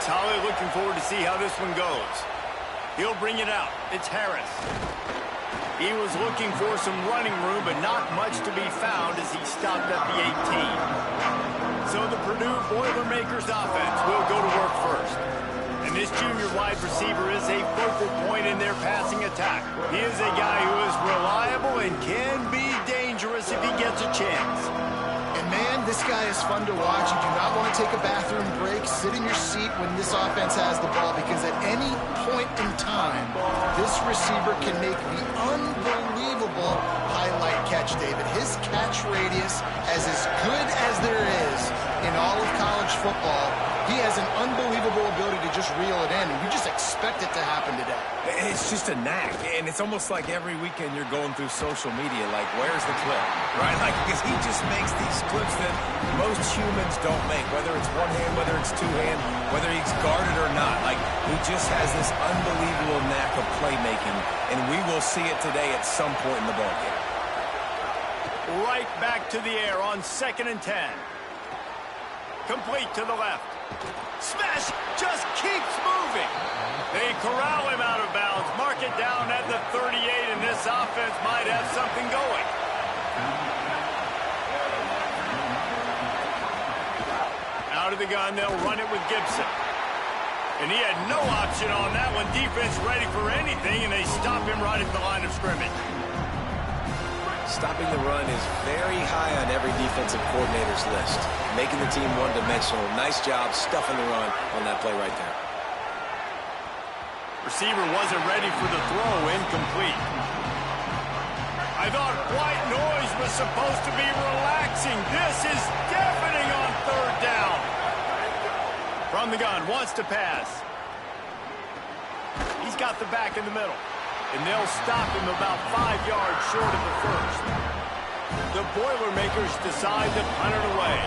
Holly. Looking forward to see how this one goes. He'll bring it out. It's Harris. He was looking for some running room, but not much to be found as he stopped at the 18. So the Purdue Boilermakers offense will go to work first. And this junior wide receiver is a focal point in their passing attack. He is a guy who is reliable and can be dangerous if he gets a chance. And man, this guy is fun to watch. You do not want to take a bathroom break, sit in your seat when this offense has the ball, because at any point in time, this receiver can make the unbelievable highlight catch, David. His catch radius is as good as there is in all of college football. He has an unbelievable ability to just reel it in, and we just expect it to happen today. It's just a knack, and it's almost like every weekend you're going through social media, like, where's the clip, right? Like, because he just makes these clips that most humans don't make, whether it's one hand, whether it's two hand, whether he's guarded or not. Like, he just has this unbelievable knack of playmaking, and we will see it today at some point in the ballgame. Right back to the air on 2nd and 10. Complete to the left. Smash just keeps moving. They corral him out of bounds. Mark it down at the 38, and this offense might have something going. Out of the gun, they'll run it with Gibson. And he had no option on that one. Defense ready for anything, and they stop him right at the line of scrimmage. Stopping the run is very high on every defensive coordinator's list. Making the team one-dimensional. Nice job stuffing the run on that play right there. Receiver wasn't ready for the throw. Incomplete. I thought white noise was supposed to be relaxing. This is deafening on 3rd down. From the gun, wants to pass. He's got the back in the middle. And they'll stop him about 5 yards short of the first. The Boilermakers decide to punt it away.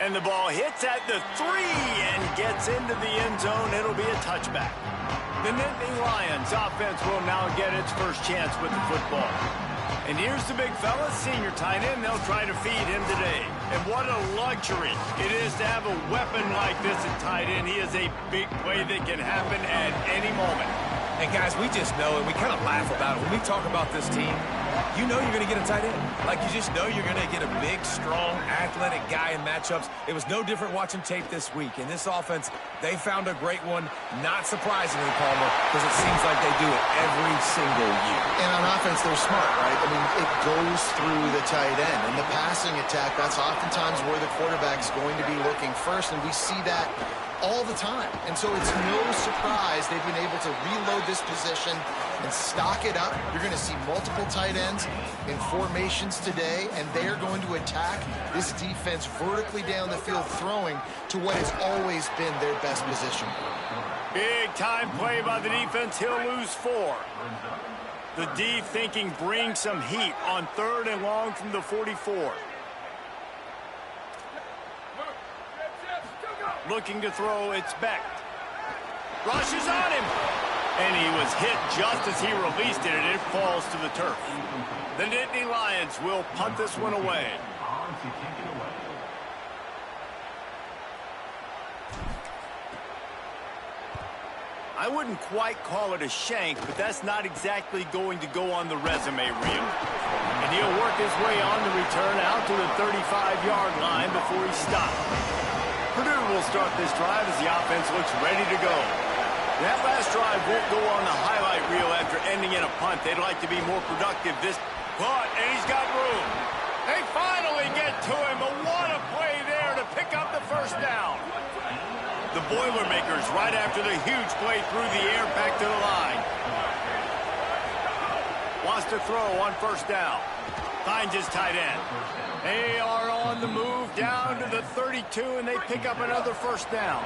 And the ball hits at the 3 and gets into the end zone. It'll be a touchback. The Nittany Lions offense will now get its first chance with the football. And here's the big fella, senior tight end. They'll try to feed him today. And what a luxury it is to have a weapon like this at tight end. He is a big play that can happen at any moment. And guys, we just know, and we kind of laugh about it. When we talk about this team, you know you're going to get a tight end. Like, you just know you're going to get a big, strong, athletic guy in matchups. It was no different watching tape this week. In this offense, they found a great one, not surprisingly, Palmer, because it seems like they do it every single year. And on offense, they're smart, right? I mean, it goes through the tight end. In the passing attack, that's oftentimes where the quarterback's going to be looking first, and we see that all the time. And so it's no surprise they've been able to reload this position and stock it up. You're going to see multiple tight ends in formations today, and they are going to attack this defense vertically down the field, throwing to what has always been their best position. Big time play by the defense. He'll lose 4. The D thinking bring some heat on 3rd and long from the 44. Looking to throw, it's Beck. Rushes on him. And he was hit just as he released it, and it falls to the turf. The Nittany Lions will punt this one away. I wouldn't quite call it a shank, but that's not exactly going to go on the resume reel. And he'll work his way on the return out to the 35-yard line before he stops. Purdue will start this drive as the offense looks ready to go. That last drive won't go on the highlight reel after ending in a punt. They'd like to be more productive this punt, and he's got room. They finally get to him, but what a play there to pick up the first down. The Boilermakers right after the huge play through the air back to the line. Wants to throw on 1st down. Finds his tight end. They are on the move down to the 32, and they pick up another 1st down.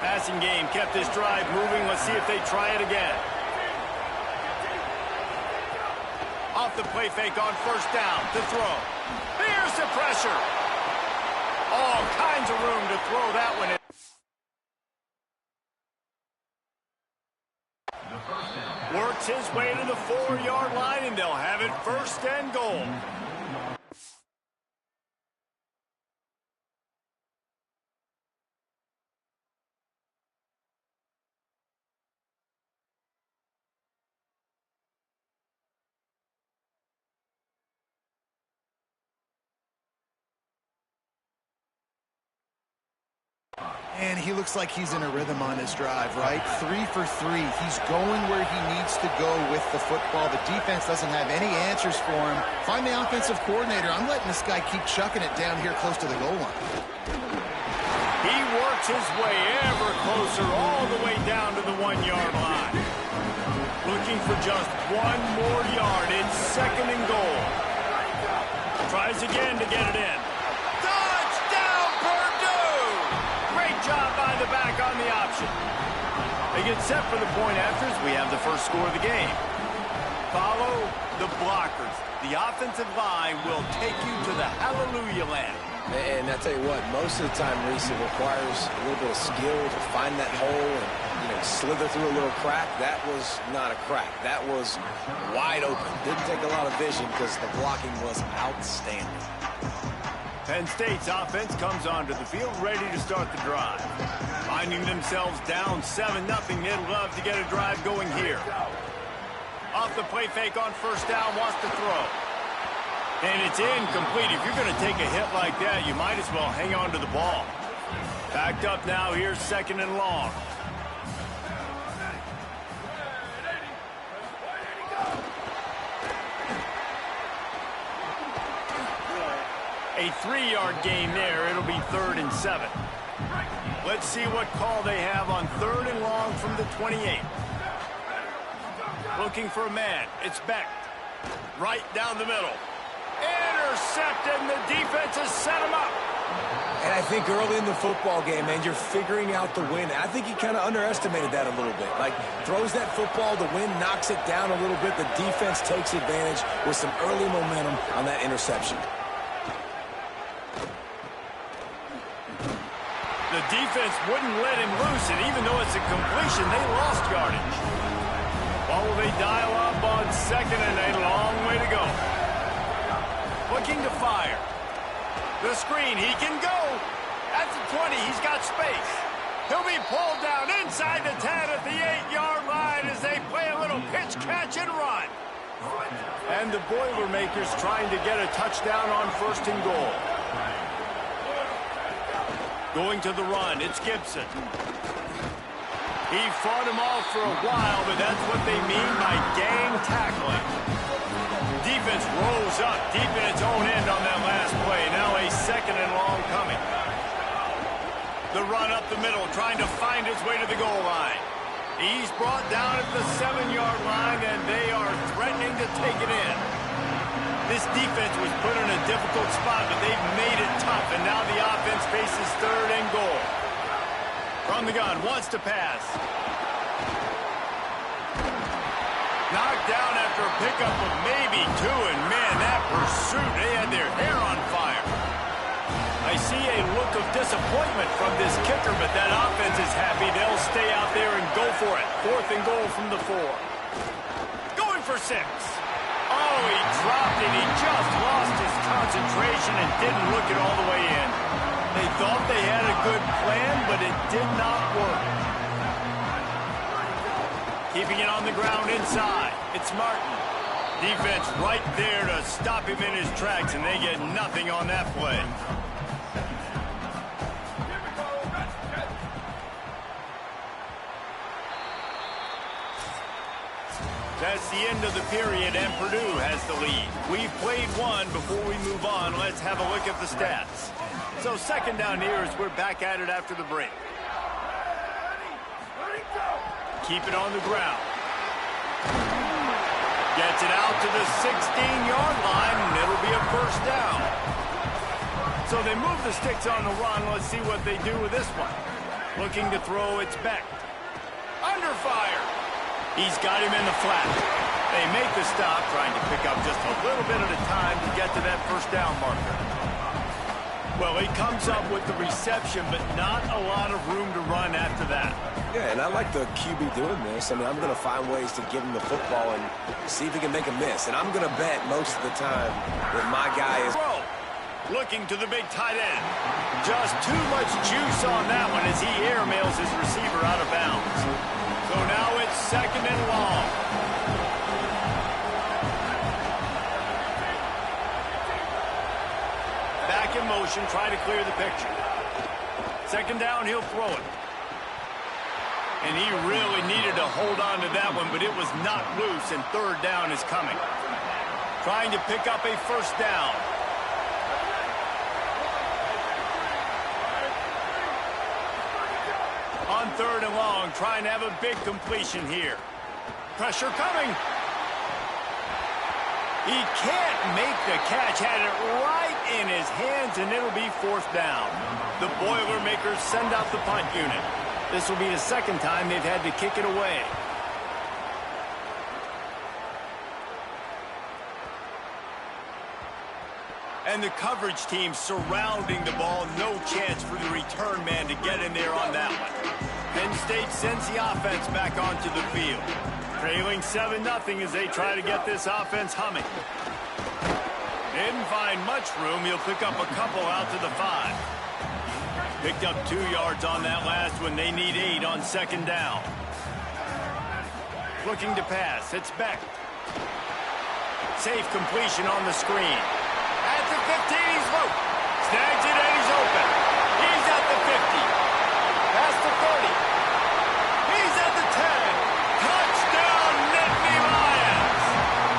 Passing game kept this drive moving. Let's see if they try it again. Off the play fake on 1st down to throw. Here's the pressure. All kinds of room to throw that one in. Work works his way to the 4-yard line, and they'll have it first and goal. And he looks like he's in a rhythm on his drive, right? 3 for 3. He's going where he needs to go with the football. The defense doesn't have any answers for him. Find the offensive coordinator. I'm letting this guy keep chucking it down here close to the goal line. He works his way ever closer all the way down to the 1-yard line. Looking for just 1 more yard. It's second and goal. Tries again to get it in. Touchdown, Purdue! Great job by the back on the option. They get set for the point afters. We have the first score of the game. Follow the blockers. The offensive line will take you to the hallelujah land. And I tell you what, most of the time, Reese, it requires a little bit of skill to find that hole and, slither through a little crack. That was not a crack. That was wide open. Didn't take a lot of vision because the blocking was outstanding. Penn State's offense comes onto the field ready to start the drive. Finding themselves down 7-0, they'd love to get a drive going here. Off the play fake on first down, wants to throw. And it's incomplete. If you're going to take a hit like that, you might as well hang on to the ball. Backed up now, here's second and long. A 3-yard gain there. It'll be 3rd and 7. Let's see what call they have on 3rd and long from the 28. Looking for a man. It's Beck. Right down the middle. Intercepted, and the defense has set him up. And I think early in the football game, man, you're figuring out the wind. I think he kind of underestimated that a little bit. Like, throws that football, the wind knocks it down a little bit. The defense takes advantage with some early momentum on that interception. The defense wouldn't let him loose, and even though it's a completion, they lost yardage. What will they dial up on second and a long way to go? Looking to fire. The screen, he can go. At the 20, he's got space. He'll be pulled down inside the 10 at the 8-yard line as they play a little pitch, catch, and run. And the Boilermakers trying to get a touchdown on 1st and goal. Going to the run, it's Gibson. He fought him off for a while, but that's what they mean by gang tackling. Defense rolls up deep in its own end on that last play. Now a second and long coming. The run up the middle, trying to find his way to the goal line. He's brought down at the 7-yard line, and they are threatening to take it in. This defense was put in a difficult spot, but they've made it tough, and now the offense faces 3rd and goal. From the gun, wants to pass. Knocked down after a pickup of maybe 2, and man, that pursuit, they had their hair on fire. I see a look of disappointment from this kicker, but that offense is happy. They'll stay out there and go for it. 4th and goal from the 4. Going for 6. Oh, he dropped it. He just lost his concentration and didn't look it all the way in. They thought they had a good plan, but it did not work. Keeping it on the ground inside. It's Martin. Defense right there to stop him in his tracks, and they get nothing on that play. That's the end of the period, and Purdue has the lead. We've played one. Before we move on, let's have a look at the stats. So second down here as we're back at it after the break. Keep it on the ground. Gets it out to the 16-yard line, and it'll be a first down. So they move the sticks on the run. Let's see what they do with this one. Looking to throw, it's Beck. Under fire. He's got him in the flat. They make the stop, trying to pick up just a little bit at a time to get to that first down marker. Well, he comes up with the reception, but not a lot of room to run after that. Yeah, and I like the QB doing this. I mean, I'm going to find ways to give him the football and see if he can make a miss. And I'm going to bet most of the time that my guy is... Looking to the big tight end. Just too much juice on that one as he airmails his receiver out of bounds. So now it's 2nd and long. Back in motion, try to clear the picture. 2nd down, he'll throw it. And he really needed to hold on to that one, but it was not loose, and 3rd down is coming. Trying to pick up a 1st down. On 3rd and long, trying to have a big completion here. Pressure coming. He can't make the catch. Had it right in his hands, and it'll be 4th down. The Boilermakers send out the punt unit. This will be the 2nd time they've had to kick it away. And the coverage team surrounding the ball. No chance for the return man to get in there on that one. Penn State sends the offense back onto the field. Trailing 7-0 as they try to get this offense humming. Didn't find much room. He'll pick up a couple out to the 5. Picked up 2 yards on that last one. They need 8 on 2nd down. Looking to pass. It's Beck. Safe completion on the screen. At the 15, he's low. Snags it and he's open. He's at the 50. Past the 30. He's at the 10. Touchdown, Nittany Lions.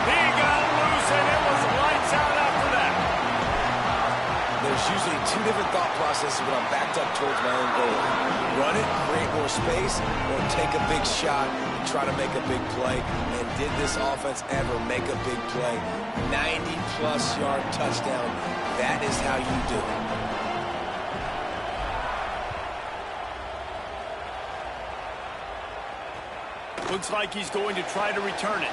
He got loose and it was lights out after that. There's usually 2 different thought processes when I'm backed up towards my own goal. Run it, create more space, or take a big shot and try to make a big play. And did this offense ever make a big play? 90-plus yard touchdown. That is how you do it. Looks like he's going to try to return it.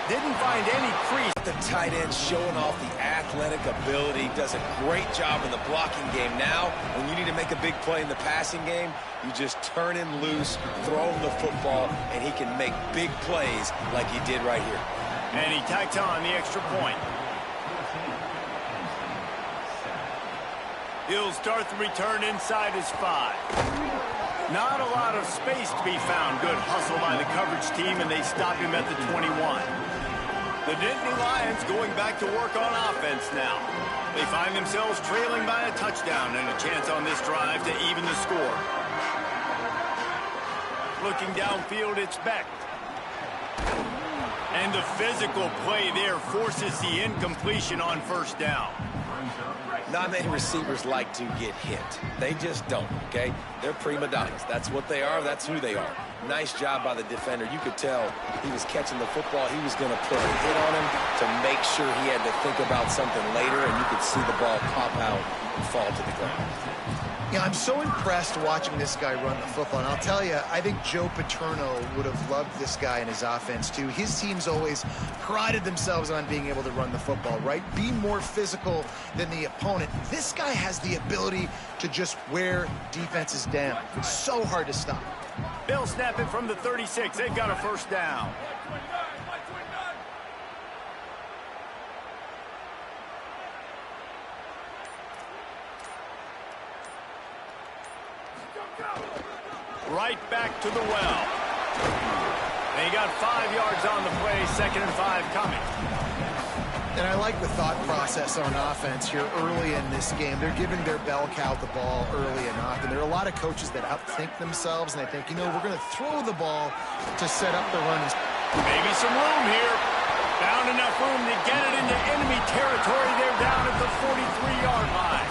Didn't find any crease. The tight end showing off the athletic ability. Does a great job in the blocking game. Now, when you need to make a big play in the passing game, you just turn him loose, throw him the football, and he can make big plays like he did right here. And he tacked on the extra point. He'll start the return inside his 5. Not a lot of space to be found. Good hustle by the coverage team, and they stop him at the 21. The Nittany Lions going back to work on offense now. They find themselves trailing by a touchdown and a chance on this drive to even the score. Looking downfield, it's Beck. And the physical play there forces the incompletion on 1st down. Not many receivers like to get hit. They just don't, okay? They're prima donnas. That's what they are. That's who they are. Nice job by the defender. You could tell he was catching the football. He was going to put a hit on him to make sure he had to think about something later, and you could see the ball pop out and fall to the ground. Yeah, I'm so impressed watching this guy run the football. And I'll tell you, I think Joe Paterno would have loved this guy in his offense, too. His teams always prided themselves on being able to run the football, right? Be more physical than the opponent. This guy has the ability to just wear defenses down. It's so hard to stop. They'll snap it from the 36. They've got a 1st down. Right back to the well. They got 5 yards on the play, 2nd and 5 coming. And I like the thought process on offense here early in this game. They're giving their bell cow the ball early and often. There are a lot of coaches that outthink themselves, and they think, you know, we're going to throw the ball to set up the run. Maybe some room here. Found enough room to get it into enemy territory. They're down at the 43-yard line.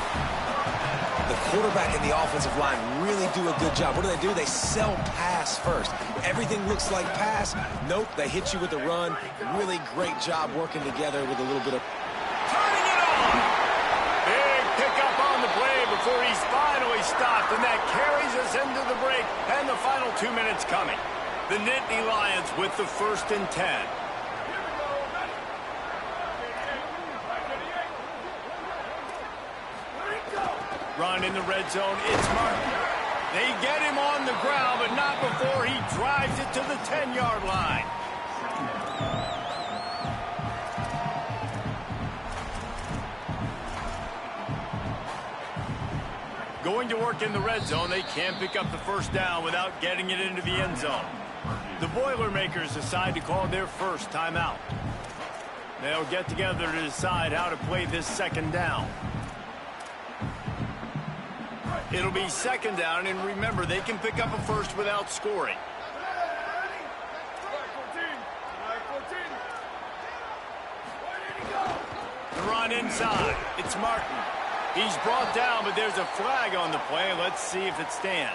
The quarterback and the offensive line really do a good job. What do? They sell pass first. Everything looks like pass. Nope, they hit you with the run. Really great job working together with a little bit of... Turning it on! Big pickup on the play before he's finally stopped, and that carries us into the break and the final 2 minutes coming. The Nittany Lions with the 1st and 10. Run in the red zone. It's Martin. They get him on the ground, but not before he drives it to the 10-yard line. Going to work in the red zone, they can't pick up the first down without getting it into the end zone. The Boilermakers decide to call their first timeout. They'll get together to decide how to play this second down. It'll be second down, and remember, they can pick up a first without scoring. The run inside. It's Martin. He's brought down, but there's a flag on the play. Let's see if it stands.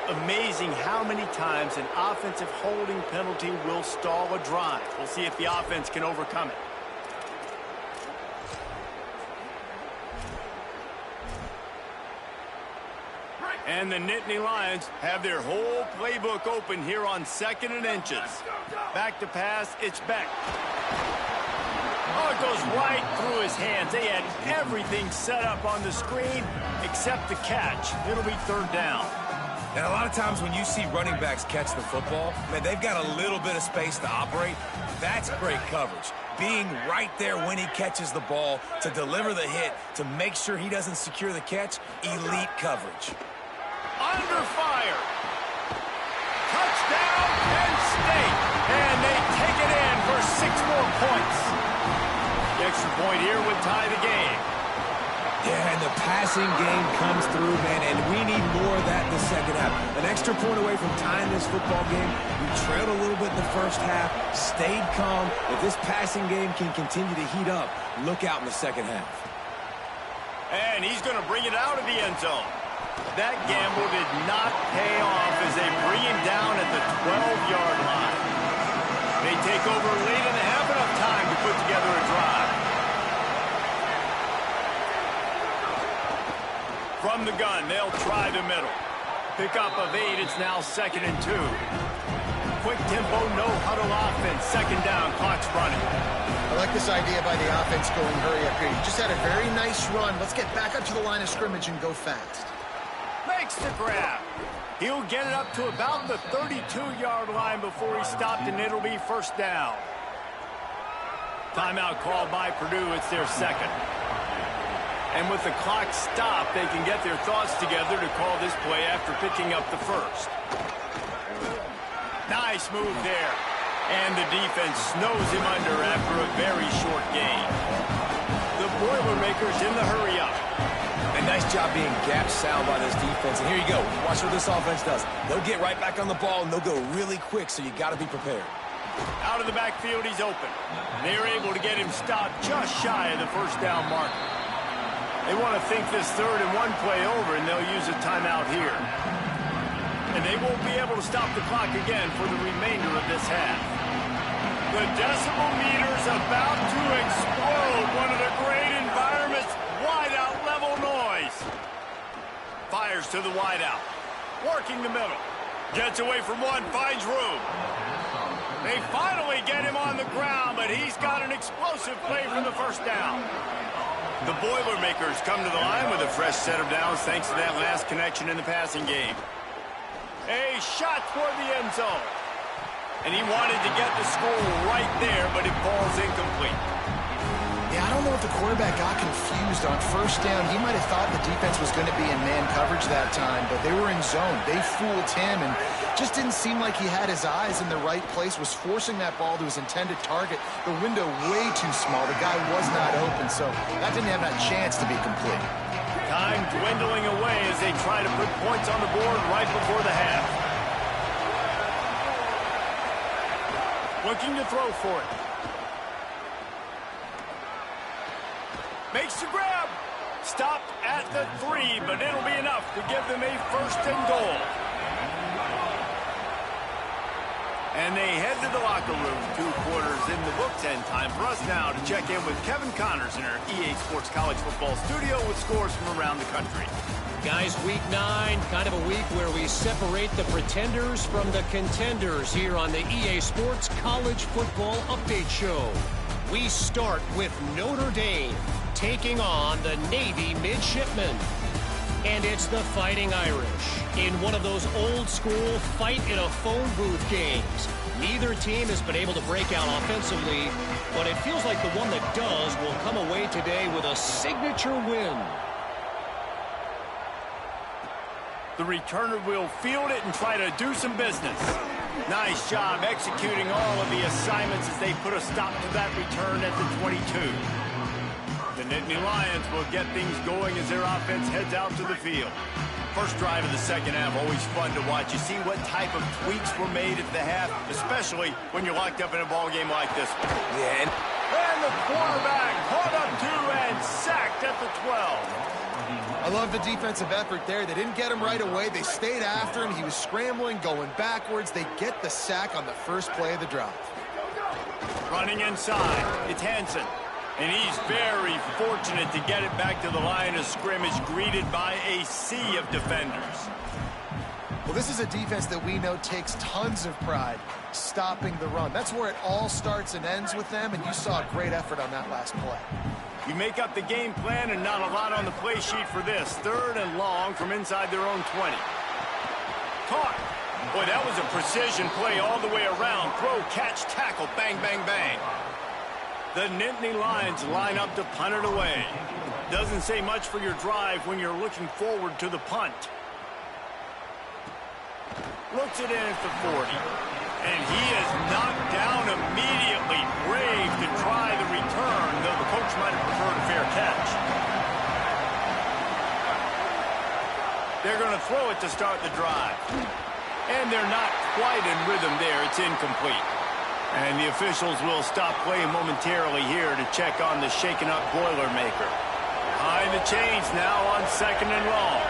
Amazing how many times an offensive holding penalty will stall a drive. We'll see if the offense can overcome it. And the Nittany Lions have their whole playbook open here on 2nd and inches. Back to pass, it's Beck. Oh, it goes right through his hands. They had everything set up on the screen except the catch. It'll be third down. And a lot of times when you see running backs catch the football, man, they've got a little bit of space to operate. That's great coverage. Being right there when he catches the ball to deliver the hit, to make sure he doesn't secure the catch, elite coverage. Under fire. Touchdown, Penn State. And they take it in for 6 more points. The extra point here would tie the game. Yeah, and the passing game comes through, man, and we need more of that in the second half. An extra point away from tying this football game. We trailed a little bit in the first half, stayed calm. If this passing game can continue to heat up, look out in the second half. And he's going to bring it out of the end zone. That gamble did not pay off as they bring him down at the 12-yard line. They take over late and have enough time to put together a drive. From the gun, they'll try the middle. Pickup of 8, it's now 2nd and 2. Quick tempo, no huddle offense. Second down, clock's running. I like this idea by the offense going hurry up here. You just had a very nice run. Let's get back up to the line of scrimmage and go fast. Makes the grab. He'll get it up to about the 32-yard line before he stopped, and it'll be first down. Timeout called by Purdue. It's their second. And with the clock stopped, they can get their thoughts together to call this play after picking up the first. Nice move there. And the defense snows him under after a very short game. The Boilermakers in the hurry-up. And nice job being gap sound by this defense. And here you go. Watch what this offense does. They'll get right back on the ball, and they'll go really quick, so you got to be prepared. Out of the backfield, he's open. They're able to get him stopped just shy of the first down marker. They want to think this 3rd and 1 play over, and they'll use a timeout here. And they won't be able to stop the clock again for the remainder of this half. The decibel meter's about to explode. One of the great environments, wideout level noise. Fires to the wideout. Working the middle. Gets away from one, finds room. They finally get him on the ground, but he's got an explosive play from the first down. The Boilermakers come to the line with a fresh set of downs thanks to that last connection in the passing game. A shot toward the end zone. And he wanted to get the score right there, but it falls incomplete. Yeah, I don't know if the quarterback got confused on first down. He might have thought the defense was going to be in man coverage that time, but they were in zone. They fooled him and just didn't seem like he had his eyes in the right place, was forcing that ball to his intended target. The window way too small. The guy was not open, so that didn't have that chance to be complete. Time dwindling away as they try to put points on the board right before the half. Looking to throw for it. Makes the grab. Stopped at the 3, but it'll be enough to give them a 1st and goal. And they head to the locker room. 2 quarters in the books, and time for us now to check in with Kevin Connors in our EA Sports College Football studio with scores from around the country. Guys, week 9, kind of a week where we separate the pretenders from the contenders here on the EA Sports College Football Update Show. We start with Notre Dame taking on the Navy Midshipmen. And it's the Fighting Irish in one of those old-school fight-in-a-phone-booth games. Neither team has been able to break out offensively, but it feels like the one that does will come away today with a signature win. The returner will field it and try to do some business. Nice job executing all of the assignments as they put a stop to that return at the 22. The Nittany Lions will get things going as their offense heads out to the field. First drive of the second half, always fun to watch. You see what type of tweaks were made at the half, especially when you're locked up in a ball game like this one. Yeah. And the quarterback caught up to and sacked at the 12. I love the defensive effort there. They didn't get him right away. They stayed after him. He was scrambling, going backwards. They get the sack on the first play of the drive. Running inside, it's Hansen. And he's very fortunate to get it back to the line of scrimmage, greeted by a sea of defenders. Well, this is a defense that we know takes tons of pride stopping the run. That's where it all starts and ends with them, and you saw a great effort on that last play. You make up the game plan and not a lot on the play sheet for this. 3rd and long from inside their own 20. Caught. Boy, that was a precision play all the way around. Throw, catch, tackle, bang, bang, bang. The Nittany Lions line up to punt it away. Doesn't say much for your drive when you're looking forward to the punt. Looks it in at the 40. And he is knocked down immediately. Brave to try the return, though the coach might have preferred a fair catch. They're going to throw it to start the drive. And they're not quite in rhythm there. It's incomplete. And the officials will stop play momentarily here to check on the shaken-up Boilermaker. Behind the chains now on 2nd and long.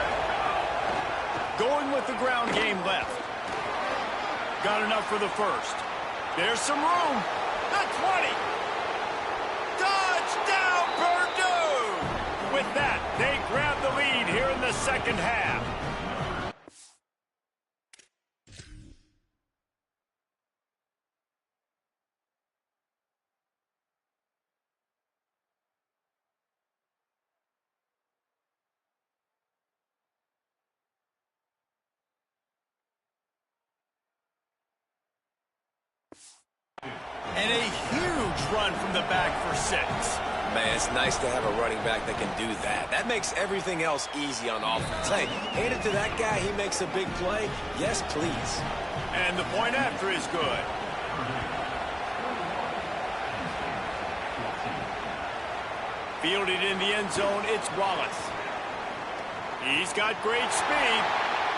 Going with the ground game left. Got enough for the first. There's some room. The 20. Touchdown, Purdue! With that, they grab the lead here in the second half. And a huge run from the back for 6. Man, it's nice to have a running back that can do that. That makes everything else easy on offense. Hey, hand it to that guy. He makes a big play. Yes, please. And the point after is good. Fielded in the end zone, it's Wallace. He's got great speed.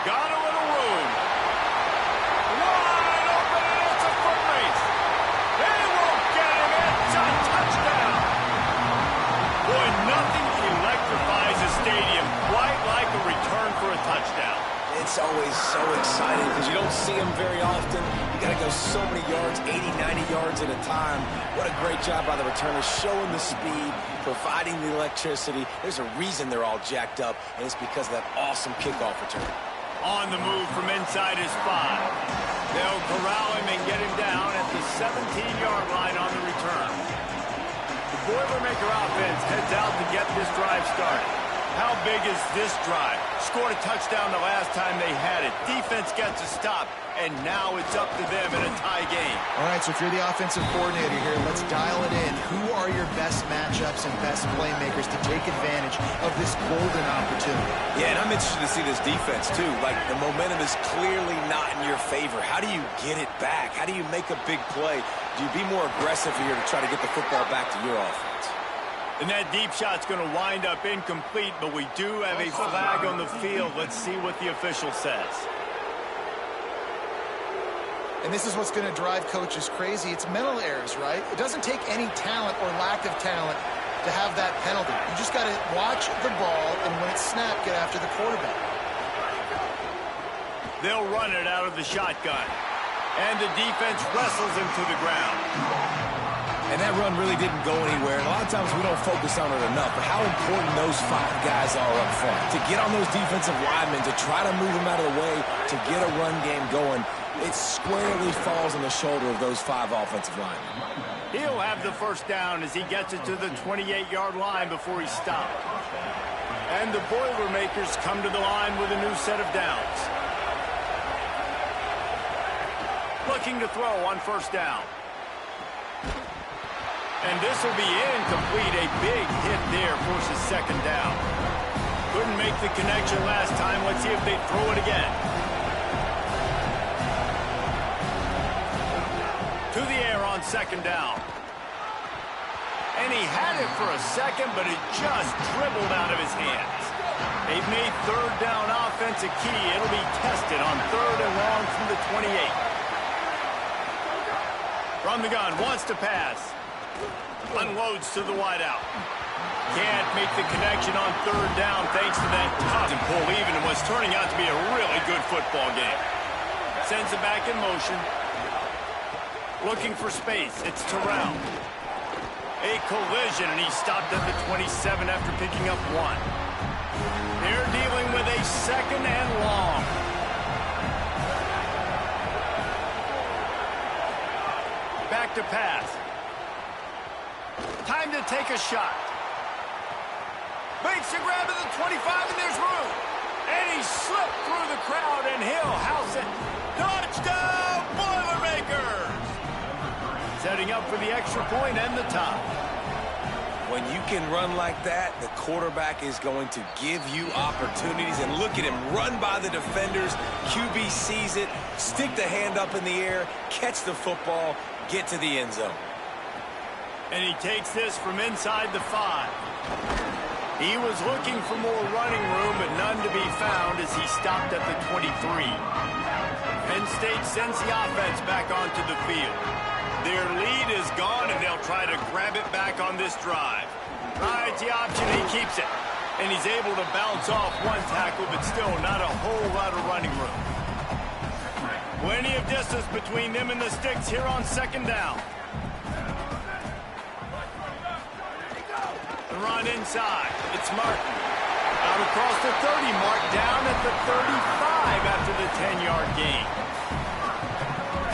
Got a little room. Wide open, and it's a foot race. They won't get him. It's a touchdown. Boy, nothing electrifies a stadium quite like a return for a touchdown. It's always so exciting because you don't see them very often. You got to go so many yards, 80, 90 yards at a time. What a great job by the returners, showing the speed, providing the electricity. There's a reason they're all jacked up, and it's because of that awesome kickoff return. On the move from inside his 5. They'll corral him and get him down at the 17-yard line on the return. The Boilermaker offense heads out to get this drive started. How big is this drive? Scored a touchdown the last time they had it. Defense gets a stop, and now it's up to them in a tie game. All right, so if you're the offensive coordinator here, let's dial it in. Who are your best matchups and best playmakers to take advantage of this golden opportunity? Yeah, and I'm interested to see this defense, too. Like, the momentum is clearly not in your favor. How do you get it back? How do you make a big play? Do you be more aggressive here to try to get the football back to your offense? And that deep shot's going to wind up incomplete, but we do have a flag on the field. Let's see what the official says. And this is what's going to drive coaches crazy. It's mental errors, right? It doesn't take any talent or lack of talent to have that penalty. You just got to watch the ball, and when it's snapped, get after the quarterback. They'll run it out of the shotgun. And the defense wrestles him to the ground. And that run really didn't go anywhere. And a lot of times we don't focus on it enough, but how important those 5 guys are up front. To get on those defensive linemen, to try to move them out of the way, to get a run game going, it squarely falls on the shoulder of those 5 offensive linemen. He'll have the first down as he gets it to the 28-yard line before he stopped. And the Boilermakers come to the line with a new set of downs. Looking to throw on first down. And this will be incomplete. A big hit there forces second down. Couldn't make the connection last time. Let's see if they throw it again. To the air on second down. And he had it for a second, but it just dribbled out of his hands. They've made third down offense a key. It'll be tested on 3rd and long from the 28. From the gun, wants to pass. Unloads to the wideout. Can't make the connection on 3rd down thanks to that tough and pull even in what's turning out to be a really good football game. Sends it back in motion. Looking for space. It's Terrell. A collision, and he stopped at the 27 after picking up 1. They're dealing with a 2nd and long. Back to pass. Time to take a shot. Makes a grab to the 25, and there's room. And he slipped through the crowd, and he'll house it. Touchdown, Boilermakers! Setting up for the extra point and the top. When you can run like that, the quarterback is going to give you opportunities. And look at him run by the defenders. QB sees it, stick the hand up in the air, catch the football, get to the end zone. And he takes this from inside the 5. He was looking for more running room, but none to be found as he stopped at the 23. Penn State sends the offense back onto the field. Their lead is gone, and they'll try to grab it back on this drive. Rides the option, he keeps it. And he's able to bounce off 1 tackle, but still not a whole lot of running room. Plenty of distance between them and the sticks here on second down. The run inside. It's Martin. Out across the 30 mark, down at the 35 after the 10-yard gain.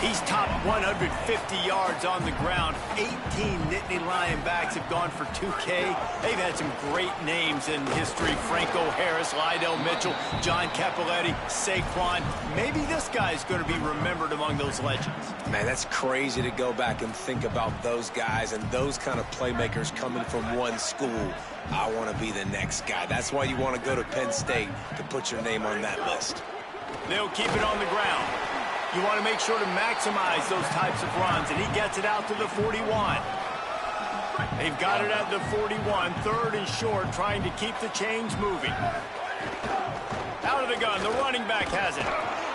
He's topped 150 yards on the ground. 18 Nittany Lion backs have gone for 2K. They've had some great names in history. Franco Harris, Lydell Mitchell, John Cappelletti, Saquon. Maybe this guy's going to be remembered among those legends. Man, that's crazy to go back and think about those guys and those kind of playmakers coming from one school. I want to be the next guy. That's why you want to go to Penn State, to put your name on that list. They'll keep it on the ground. You want to make sure to maximize those types of runs, and he gets it out to the 41. They've got it at the 41, 3rd and short, trying to keep the chains moving. Out of the gun, the running back has it.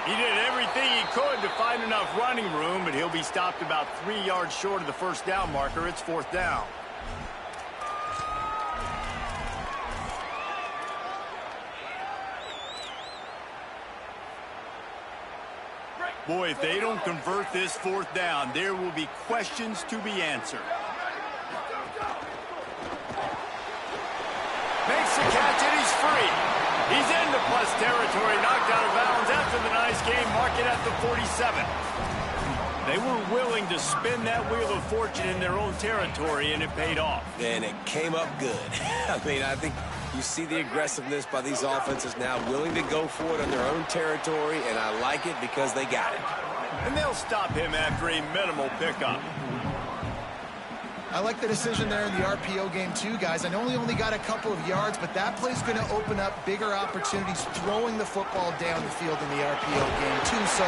He did everything he could to find enough running room, but he'll be stopped about 3 yards short of the first down marker. It's 4th down. Boy, if they don't convert this 4th down, there will be questions to be answered. Makes the catch, and he's free. He's into plus territory, knocked out of bounds after the nice game, mark it at the 47. They were willing to spin that wheel of fortune in their own territory, and it paid off. And it came up good. I mean, I think you see the aggressiveness by these offenses now, willing to go for it on their own territory, and I like it because they got it. And they'll stop him after a minimal pickup. I like the decision there in the RPO game too, guys. I know he only got a couple of yards, but that play's going to open up bigger opportunities throwing the football down the field in the RPO game too. So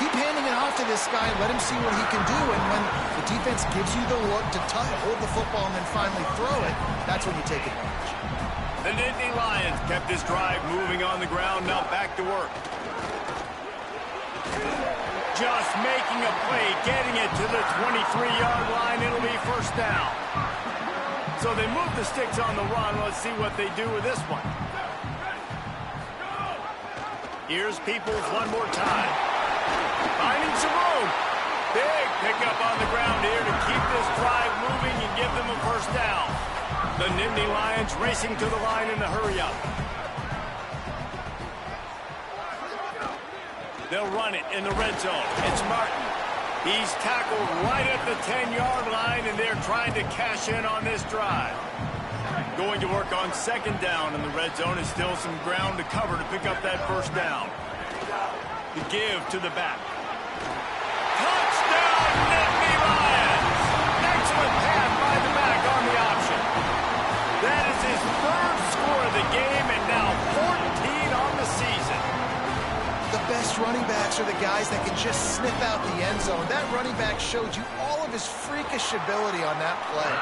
keep handing it off to this guy and let him see what he can do. And when the defense gives you the look to hold the football and then finally throw it, that's when you take advantage. The Nittany Lions kept this drive moving on the ground, now back to work. Just making a play, getting it to the 23-yard line. It'll be first down. So they move the sticks on the run. Let's see what they do with this one. Here's Peoples one more time. Finding some room. Big pickup on the ground here to keep this drive moving and give them a first down. The Nittany Lions racing to the line in a hurry-up. They'll run it in the red zone. It's Martin. He's tackled right at the 10-yard line, and they're trying to cash in on this drive. Going to work on second down in the red zone. Is still some ground to cover to pick up that first down. The give to the back. Touchdown, Nittany Lions! Excellent pass by the back on the option. That is his third score of the game, and now 14 on the season. The best running backs are the guys that can just snip out the end zone. That running back showed you all of his freakish ability on that play.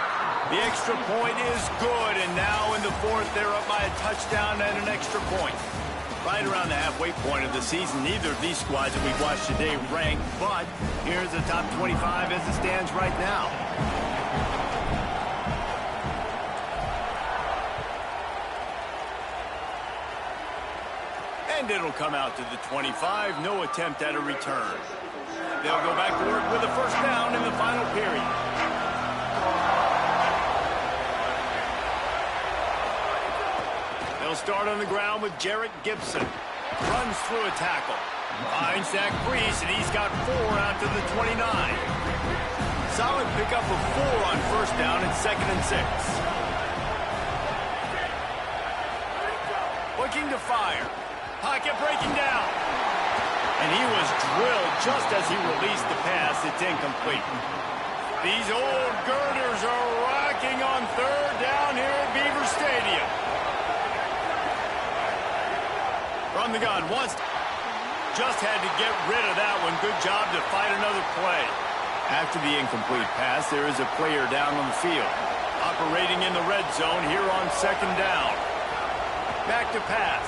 The extra point is good, and now in the fourth, they're up by a touchdown and an extra point. Right around the halfway point of the season, neither of these squads that we've watched today rank, but here's the top 25 as it stands right now. And it'll come out to the 25. No attempt at a return. They'll go back to work with a first down in the final period. They'll start on the ground with Jarrett Gibson. Runs through a tackle. Finds Zach Brees, and he's got 4 out to the 29. Solid pickup of 4 on first down and 2nd and 6. Looking to fire. Pocket breaking down. And he was drilled just as he released the pass. It's incomplete. These old girders are rocking on third down here at Beaver Stadium. From the gun, just had to get rid of that one. Good job to fight another play. After the incomplete pass, there is a player down on the field. Operating in the red zone here on second down. Back to pass.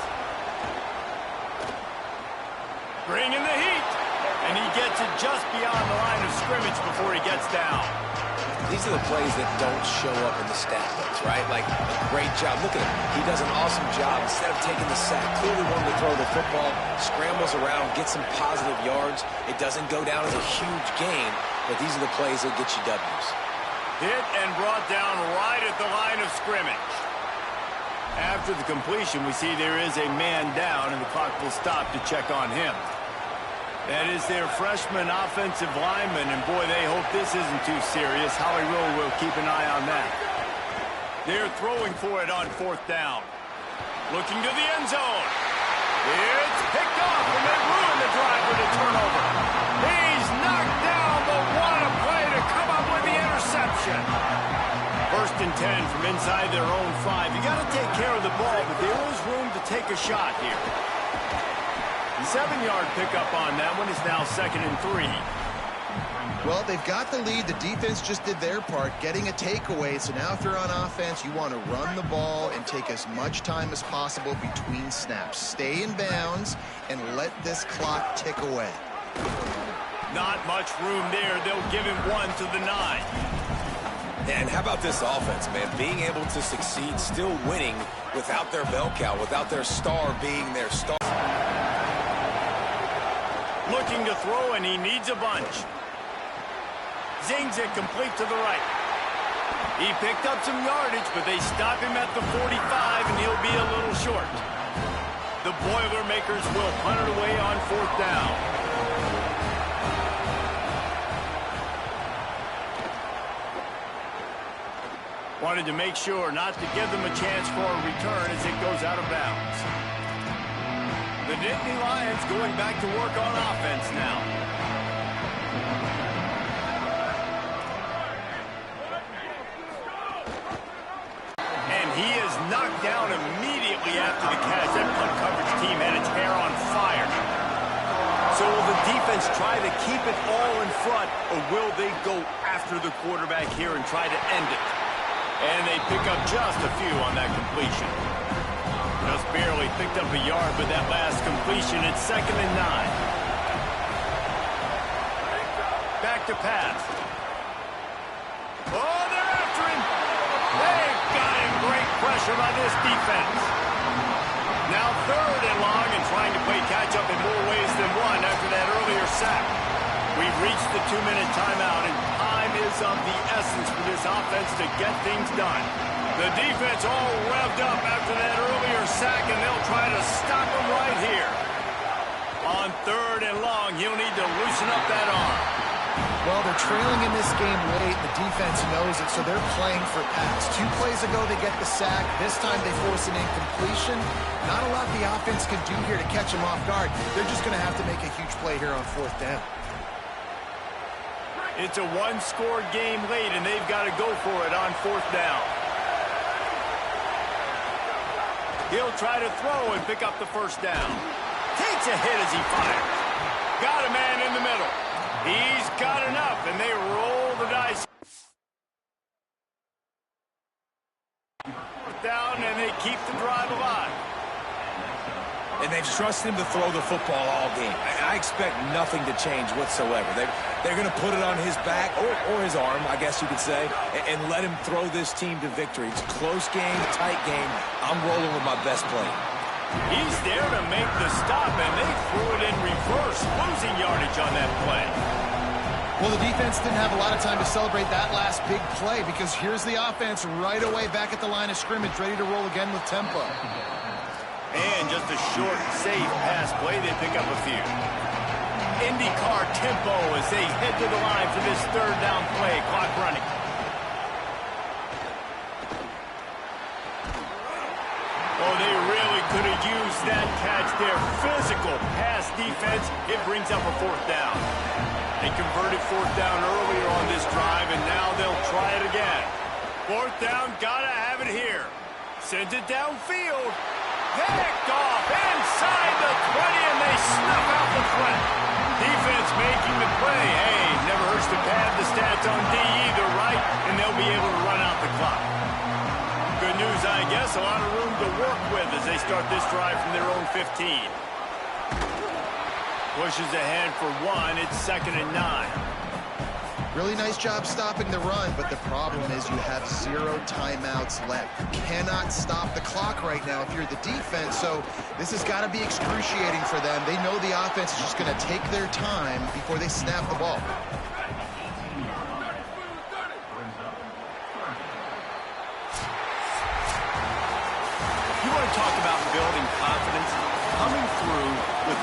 Bringing the heat. And he gets it just beyond the line of scrimmage before he gets down. These are the plays that don't show up in the stat books, right? Like, a great job. Look at him. He does an awesome job. Instead of taking the sack, clearly wanting to throw the football, scrambles around, gets some positive yards. It doesn't go down as a huge gain, but these are the plays that get you W's. Hit and brought down right at the line of scrimmage. After the completion, we see there is a man down, and the clock will stop to check on him. That is their freshman offensive lineman, and boy, they hope this isn't too serious. Howie Rowe will keep an eye on that. They're throwing for it on fourth down. Looking to the end zone. It's picked off, and they ruin the drive with a turnover. He's knocked down, but what a play to come up with the interception. 1st and 10 from inside their own 5. You got to take care of the ball, but there is room to take a shot here. 7-yard pickup on that one is now 2nd and 3. Well, they've got the lead. The defense just did their part, getting a takeaway. So now if you're on offense, you want to run the ball and take as much time as possible between snaps. Stay in bounds and let this clock tick away. Not much room there. They'll give him 1 to the 9. And how about this offense, man? Being able to succeed, still winning without their bell cow, without their star being their star. Looking to throw, and he needs a bunch. Zings it complete to the right. He picked up some yardage, but they stop him at the 45, and he'll be a little short. The Boilermakers will punt it away on fourth down. Wanted to make sure not to give them a chance for a return as it goes out of bounds. The Nittany Lions going back to work on offense now. And he is knocked down immediately after the catch. That punt coverage team had its hair on fire. So will the defense try to keep it all in front, or will they go after the quarterback here and try to end it? And they pick up just a few on that completion. Just barely picked up a yard, but that last completion, it's 2nd and 9. Back to pass. Oh, they're after him. They've got him. Great pressure by this defense. Now 3rd and long and trying to play catch-up in more ways than one after that earlier sack. We've reached the 2-minute timeout, and time is of the essence for this offense to get things done. The defense all revved up after that earlier sack, and they'll try to stop him right here. On 3rd and long, he'll need to loosen up that arm. Well, they're trailing in this game late. The defense knows it, so they're playing for pass. 2 plays ago, they get the sack. This time, they force an incompletion. Not a lot the offense can do here to catch him off guard. They're just going to have to make a huge play here on 4th down. It's a 1-score game late, and they've got to go for it on 4th down. He'll try to throw and pick up the 1st down. Takes a hit as he fires. Got a man in the middle. He's got enough, and they roll the dice. Down, and they keep the drive alive. And they've trusted him to throw the football all game. I expect nothing to change whatsoever. They're going to put it on his back, or his arm, I guess you could say, and let him throw this team to victory. It's a close game, a tight game. I'm rolling with my best play. He's there to make the stop, and they threw it in reverse, losing yardage on that play. Well, the defense didn't have a lot of time to celebrate that last big play because here's the offense right away back at the line of scrimmage, ready to roll again with tempo. And just a short, safe pass play, they pick up a few. IndyCar tempo as they head to the line for this 3rd down play. Clock running. Oh, they really could have used that catch there. Physical pass defense. It brings up a 4th down. They converted 4th down earlier on this drive, and now they'll try it again. 4th down, gotta have it here. Sends it downfield. Picked off inside the 20, and they snuff out the threat. Defense making the play. Hey, never hurts to pad the stats on D either, right? And they'll be able to run out the clock. Good news, I guess. A lot of room to work with as they start this drive from their own 15. Pushes ahead for 1. It's 2nd and 9. Really nice job stopping the run, but the problem is you have 0 timeouts left. You cannot stop the clock right now if you're the defense, so this has got to be excruciating for them. They know the offense is just going to take their time before they snap the ball. You want to talk about building confidence? Coming through with